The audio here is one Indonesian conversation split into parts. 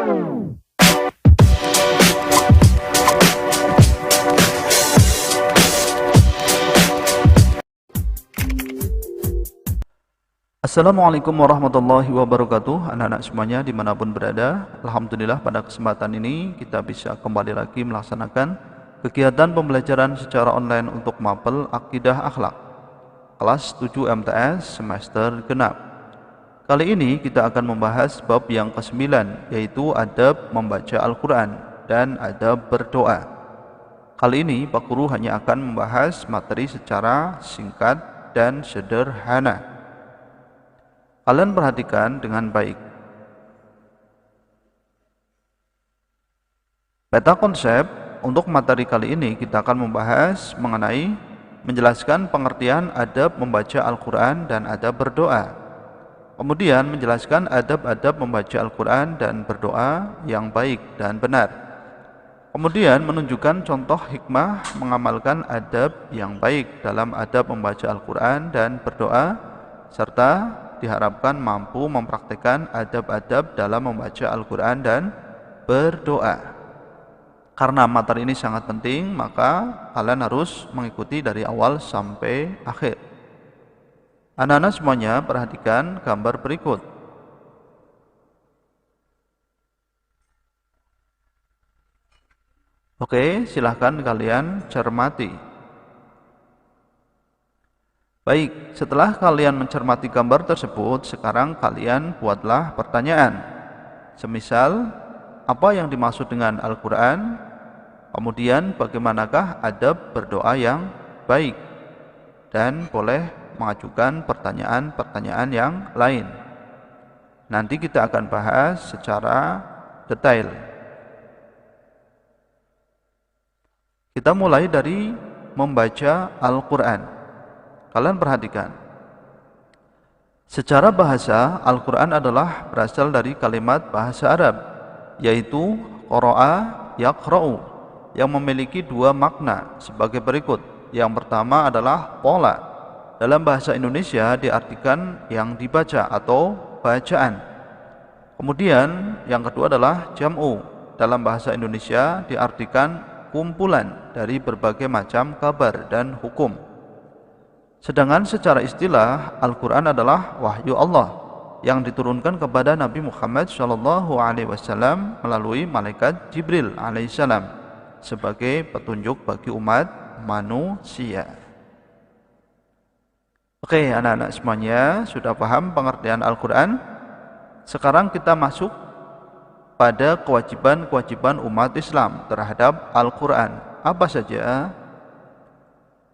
Assalamualaikum warahmatullahi wabarakatuh. Anak-anak semuanya dimanapun berada, alhamdulillah pada kesempatan ini kita bisa kembali lagi melaksanakan kegiatan pembelajaran secara online untuk mapel Akidah Akhlak kelas 7 MTS semester genap. Kali ini kita akan membahas bab yang ke-9, yaitu adab membaca Al-Quran dan adab berdoa. Kali ini Pak Guru hanya akan membahas materi secara singkat dan sederhana. Kalian perhatikan dengan baik. Peta konsep untuk materi kali ini kita akan membahas mengenai menjelaskan pengertian adab membaca Al-Quran dan adab berdoa. Kemudian menjelaskan adab-adab membaca Al-Quran dan berdoa yang baik dan benar. Kemudian menunjukkan contoh hikmah mengamalkan adab yang baik dalam adab membaca Al-Quran dan berdoa, serta diharapkan mampu mempraktikkan adab-adab dalam membaca Al-Quran dan berdoa. Karena materi ini sangat penting, maka kalian harus mengikuti dari awal sampai akhir. Anak-anak semuanya perhatikan gambar berikut. Oke, silahkan kalian cermati. Baik, setelah kalian mencermati gambar tersebut, sekarang kalian buatlah pertanyaan. Semisal, apa yang dimaksud dengan Al-Quran? Kemudian, bagaimanakah adab berdoa yang baik? Dan boleh mengajukan pertanyaan-pertanyaan yang lain. Nanti kita akan bahas secara detail. Kita mulai dari membaca Al-Quran. Kalian perhatikan. Secara bahasa, Al-Quran adalah berasal dari kalimat bahasa Arab, yaitu qara'a yaqra'u, yang memiliki dua makna sebagai berikut. Yang pertama adalah qala. Dalam bahasa Indonesia diartikan yang dibaca atau bacaan. Kemudian yang kedua adalah jam'u. Dalam bahasa Indonesia diartikan kumpulan dari berbagai macam kabar dan hukum. Sedangkan secara istilah, Al-Quran adalah wahyu Allah yang diturunkan kepada Nabi Muhammad SAW melalui malaikat Jibril alaihissalam sebagai petunjuk bagi umat manusia. Oke, anak-anak semuanya sudah paham pengertian Al-Quran? Sekarang kita masuk pada kewajiban-kewajiban umat Islam terhadap Al-Quran. Apa saja?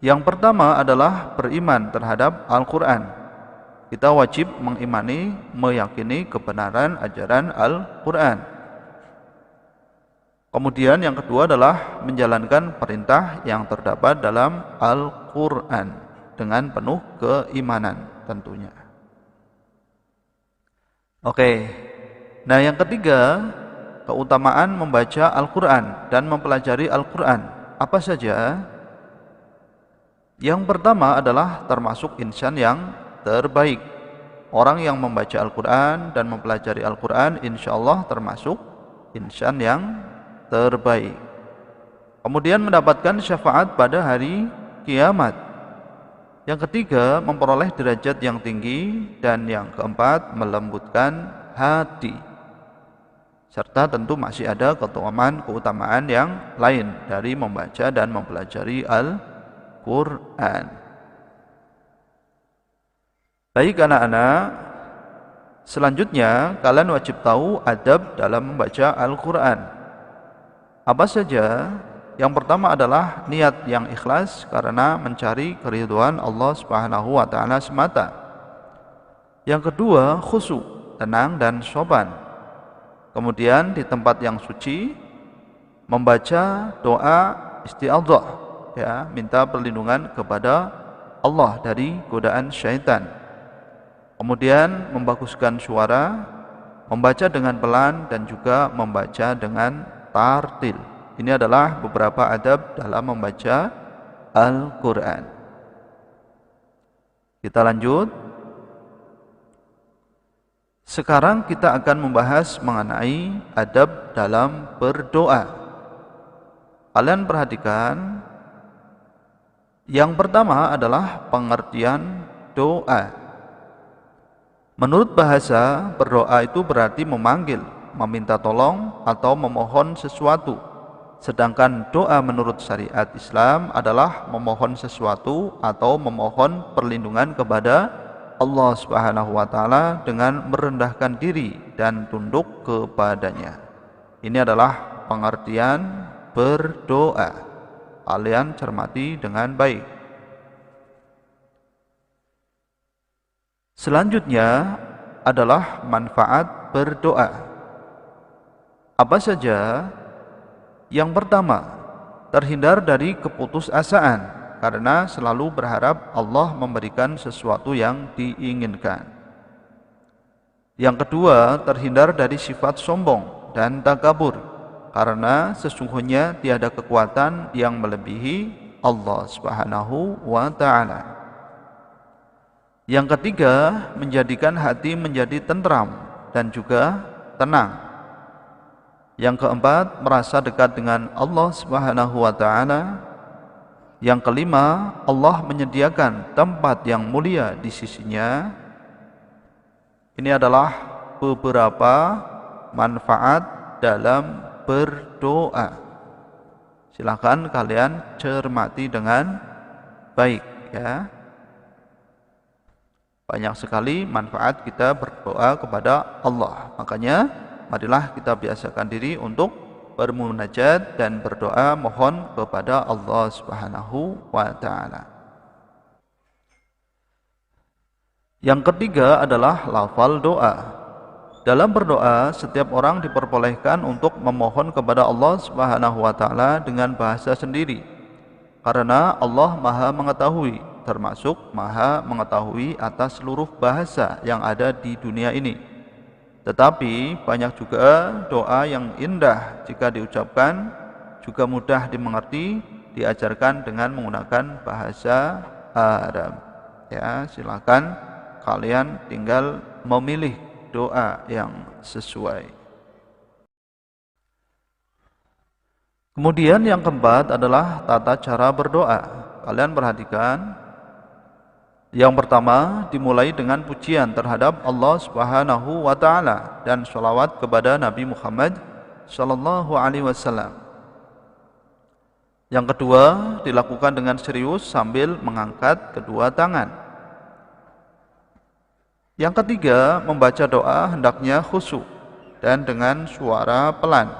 Yang pertama adalah beriman terhadap Al-Quran. Kita wajib mengimani, meyakini kebenaran ajaran Al-Quran. Kemudian yang kedua adalah menjalankan perintah yang terdapat dalam Al-Quran dengan penuh keimanan tentunya. Oke, nah yang ketiga, keutamaan membaca Al-Quran dan mempelajari Al-Quran. Apa saja? Yang pertama adalah termasuk insan yang terbaik. Orang yang membaca Al-Quran dan mempelajari Al-Quran insya Allah termasuk insan yang terbaik. Kemudian mendapatkan syafaat pada hari kiamat. Yang ketiga, memperoleh derajat yang tinggi. Dan yang keempat, melembutkan hati. Serta tentu masih ada keutamaan yang lain dari membaca dan mempelajari Al-Quran. Baik anak-anak, selanjutnya kalian wajib tahu adab dalam membaca Al-Quran. Apa saja? Yang pertama adalah niat yang ikhlas karena mencari keridhaan Allah Subhanahu wa taala semata. Yang kedua, khusyuk, tenang dan sopan. Kemudian di tempat yang suci membaca doa isti'adzah, ya, minta perlindungan kepada Allah dari godaan syaitan. Kemudian membaguskan suara, membaca dengan pelan dan juga membaca dengan tartil. Ini adalah beberapa adab dalam membaca Al-Quran. Kita lanjut. Sekarang kita akan membahas mengenai adab dalam berdoa. Kalian perhatikan, yang pertama adalah pengertian doa. Menurut bahasa, berdoa itu berarti memanggil, meminta tolong, atau memohon sesuatu. Sedangkan doa menurut syariat Islam adalah memohon sesuatu atau memohon perlindungan kepada Allah Subhanahu wa taala dengan merendahkan diri dan tunduk kepadanya. Ini adalah pengertian berdoa. Kalian cermati dengan baik. Selanjutnya adalah manfaat berdoa. Apa saja? Yang pertama, terhindar dari keputusasaan karena selalu berharap Allah memberikan sesuatu yang diinginkan. Yang kedua, terhindar dari sifat sombong dan takabur karena sesungguhnya tiada kekuatan yang melebihi Allah Subhanahu wa taala. Yang ketiga, menjadikan hati menjadi tentram dan juga tenang. Yang keempat, merasa dekat dengan Allah Subhanahu wa taala. Yang kelima, Allah menyediakan tempat yang mulia di sisinya. Ini adalah beberapa manfaat dalam berdoa. Silakan kalian cermati dengan baik ya. Banyak sekali manfaat kita berdoa kepada Allah. Makanya marilah kita biasakan diri untuk bermunajat dan berdoa mohon kepada Allah Subhanahu wa taala. Yang ketiga adalah lafal doa. Dalam berdoa, setiap orang diperbolehkan untuk memohon kepada Allah Subhanahu wa taala dengan bahasa sendiri. Karena Allah Maha mengetahui, termasuk Maha mengetahui atas seluruh bahasa yang ada di dunia ini. Tetapi banyak juga doa yang indah jika diucapkan, juga mudah dimengerti, diajarkan dengan menggunakan bahasa Arab. Ya, silakan kalian tinggal memilih doa yang sesuai. Kemudian yang keempat adalah tata cara berdoa. Kalian perhatikan. Yang pertama dimulai dengan pujian terhadap Allah Subhanahu wa taala dan sholawat kepada Nabi Muhammad sallallahu alaihi wasallam. Yang kedua dilakukan dengan serius sambil mengangkat kedua tangan. Yang ketiga membaca doa hendaknya khusyuk dan dengan suara pelan.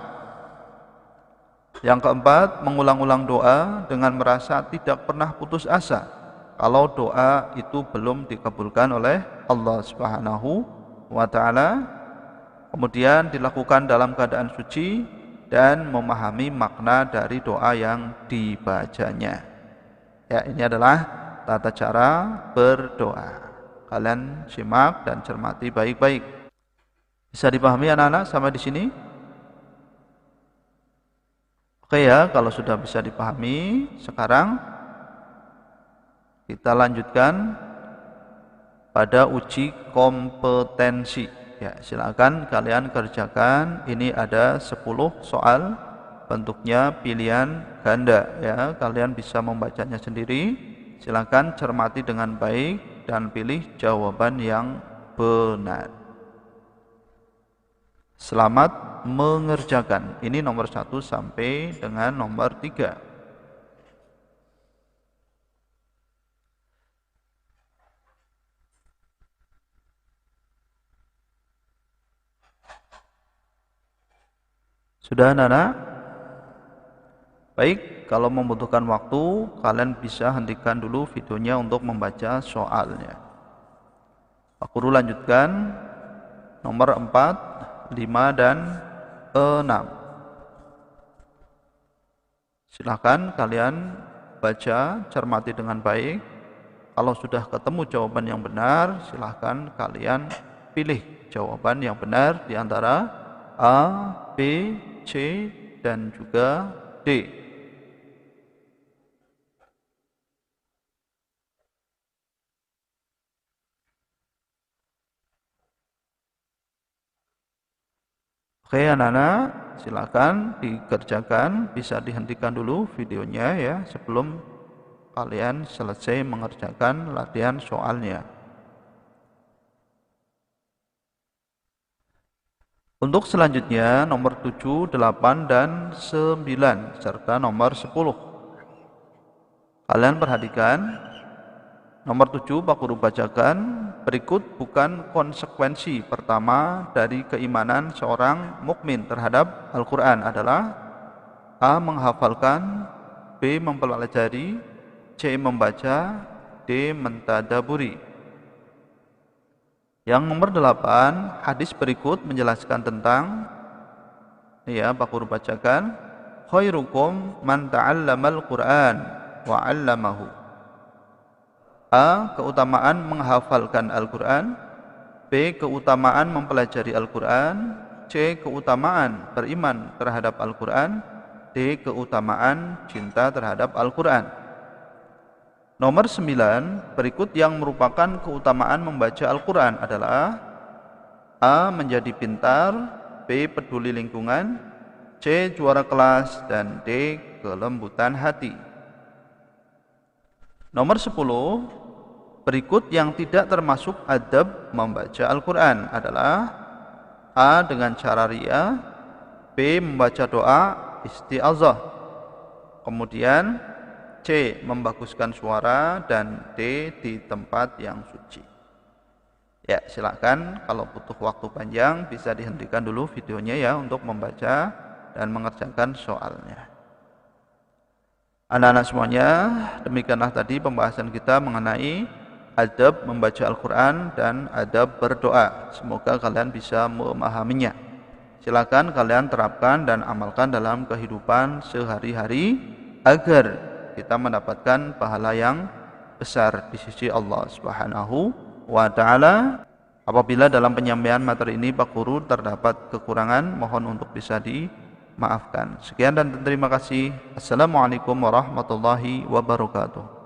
Yang keempat mengulang-ulang doa dengan merasa tidak pernah putus asa kalau doa itu belum dikabulkan oleh Allah Subhanahu wa taala. Kemudian dilakukan dalam keadaan suci dan memahami makna dari doa yang dibacanya. Ya, ini adalah tata cara berdoa. Kalian simak dan cermati baik-baik. Bisa dipahami anak-anak sampai di sini? Oke ya, kalau sudah bisa dipahami, sekarang kita lanjutkan pada uji kompetensi. Ya, silakan kalian kerjakan. Ini ada 10 soal, bentuknya pilihan ganda ya. Kalian bisa membacanya sendiri. Silakan cermati dengan baik dan pilih jawaban yang benar. Selamat mengerjakan. Ini nomor 1 sampai dengan nomor 3. Sudah anak-anak? Baik, kalau membutuhkan waktu, kalian bisa hentikan dulu videonya untuk membaca soalnya. Aku dulu lanjutkan nomor 4, 5, dan 6. Silahkan kalian baca, cermati dengan baik. Kalau sudah ketemu jawaban yang benar, silahkan kalian pilih jawaban yang benar di antara A, B, C, dan juga D. Oke anak-anak, silakan dikerjakan, bisa dihentikan dulu videonya ya sebelum kalian selesai mengerjakan latihan soalnya. Untuk selanjutnya nomor 7, 8, dan 9 serta nomor 10. Kalian perhatikan nomor 7 Pak Guru bacakan, berikut bukan konsekuensi pertama dari keimanan seorang mukmin terhadap Al-Quran adalah A. Menghafalkan, B. Mempelajari, C. Membaca, D. Mentadaburi. Yang nomor 8, hadis berikut menjelaskan tentang, ya Pak Guru bacakan, khairukum man ta'allamal Qur'an wa 'allamahu. A. Keutamaan menghafalkan Al-Quran, B. Keutamaan mempelajari Al-Quran, C. Keutamaan beriman terhadap Al-Quran, D. Keutamaan cinta terhadap Al-Quran. Nomor 9, berikut yang merupakan keutamaan membaca Al-Quran adalah A. Menjadi pintar, B. Peduli lingkungan, C. Juara kelas, dan D. Kelembutan hati. Nomor 10, berikut yang tidak termasuk adab membaca Al-Quran adalah A. Dengan cara ria, B. Membaca doa isti'azah, kemudian C. Membaguskan suara, dan D. Di tempat yang suci. Ya, silakan kalau butuh waktu panjang bisa dihentikan dulu videonya ya untuk membaca dan mengerjakan soalnya. Anak-anak semuanya, demikianlah tadi pembahasan kita mengenai adab membaca Al-Quran dan adab berdoa. Semoga kalian bisa memahaminya. Silakan kalian terapkan dan amalkan dalam kehidupan sehari-hari agar kita mendapatkan pahala yang besar di sisi Allah Subhanahu wa Ta'ala. Apabila dalam penyampaian materi ini Pak Guru terdapat kekurangan, mohon untuk bisa dimaafkan. Sekian dan terima kasih. Assalamualaikum warahmatullahi wabarakatuh.